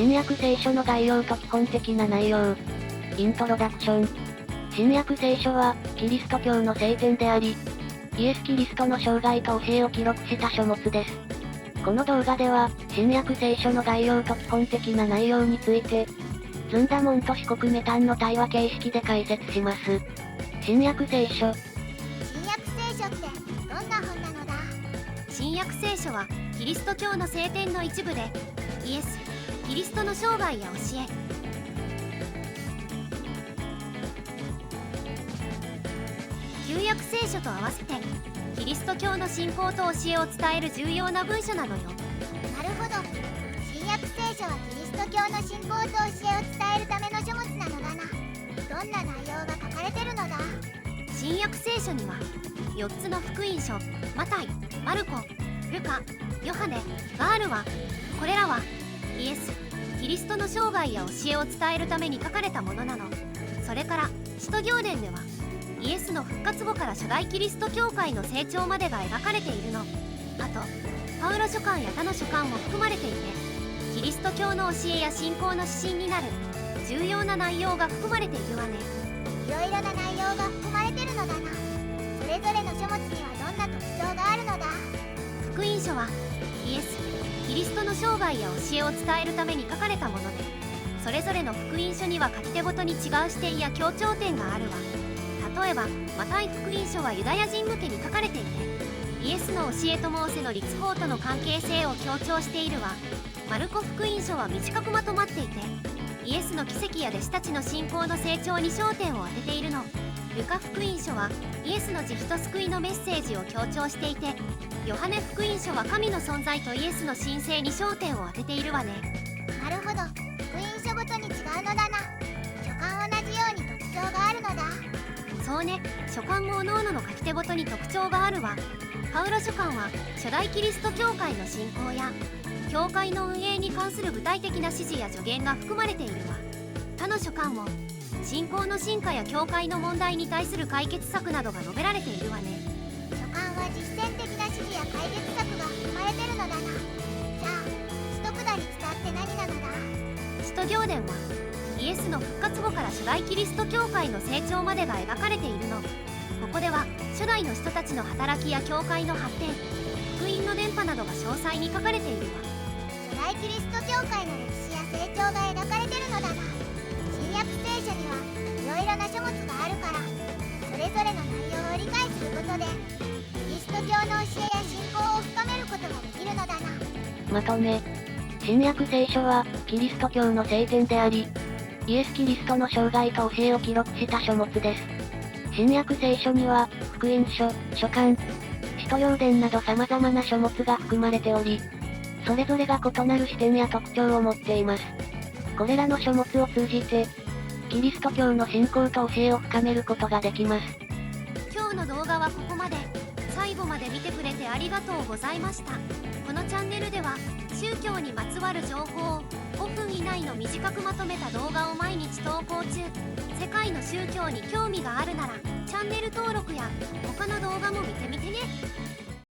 新約聖書の概要と基本的な内容。イントロダクション。新約聖書は、キリスト教の聖典であり、イエス・キリストの生涯と教えを記録した書物です。この動画では、新約聖書の概要と基本的な内容について、ずんだもんと四国メタンの対話形式で解説します。新約聖書。新約聖書ってどんな本なのだ？新約聖書はキリスト教の聖典の一部で、イエス・キリストの生涯や教え、旧約聖書と合わせてキリスト教の信仰と教えを伝える重要な文書なのよ。なるほど。新約聖書はキリスト教の信仰と教えを伝えるための書物なのだな。どんな内容が書かれてるのだ？新約聖書には4つの福音書、マタイ、マルコ、ルカ、ヨハネがあるわ。これらはイエス・キリストの生涯や教えを伝えるために書かれたものなの。それから使徒行伝ではイエスの復活後から初代キリスト教会の成長までが描かれているの。あとパウロ書簡や他の書簡も含まれていて、キリスト教の教えや信仰の指針になる重要な内容が含まれているわね。いろいろな内容が含まれてるのだな。それぞれの書物にはどんな特徴があるのだ？福音書はイエス・キリストの生涯や教えを伝えるために書かれたもので、それぞれの福音書には書き手ごとに違う視点や強調点があるわ。例えばマタイ福音書はユダヤ人向けに書かれていて、イエスの教えとモーセの律法との関係性を強調しているわ。マルコ福音書は短くまとまっていて、イエスの奇跡や弟子たちの信仰の成長に焦点を当てているの。ルカ福音書はイエスの自負と救いのメッセージを強調していて、ヨハネ福音書は神の存在とイエスの神聖に焦点を当てているわね。なるほど。福音書ごとに違うのだな。書簡同じように特徴があるのだ。そうね、書簡も各々の書き手ごとに特徴があるわ。パウロ書簡は初代キリスト教会の信仰や教会の運営に関する具体的な指示や助言が含まれているわ。他の書簡も信仰の進化や教会の問題に対する解決策などが述べられているわね。書簡は実践的な指示や解決策が含まれてるのだな。じゃあ使徒下り伝って何なのだ？使徒行伝はイエスの復活後から初代キリスト教会の成長までが描かれているの。ここでは初代の人たちの働きや教会の発展、福音の伝播などが詳細に書かれているわ。初代キリスト教会の歴史や成長が描かれてるのだな。新約聖書にはいろいろな書物があるから、それぞれの内容を理解することでキリスト教の教えや信仰を深めることができるのだな。まとめ。新約聖書は、キリスト教の聖典であり、イエス・キリストの生涯と教えを記録した書物です。新約聖書には、福音書、書簡、使徒要伝など様々な書物が含まれており、それぞれが異なる視点や特徴を持っています。これらの書物を通じて、キリスト教の信仰と教えを深めることができます。今日の動画はここまで。最後まで見てくれてありがとうございました。このチャンネルでは宗教にまつわる情報を5分以内の短くまとめた動画を毎日投稿中。世界の宗教に興味があるならチャンネル登録や他の動画も見てみてね。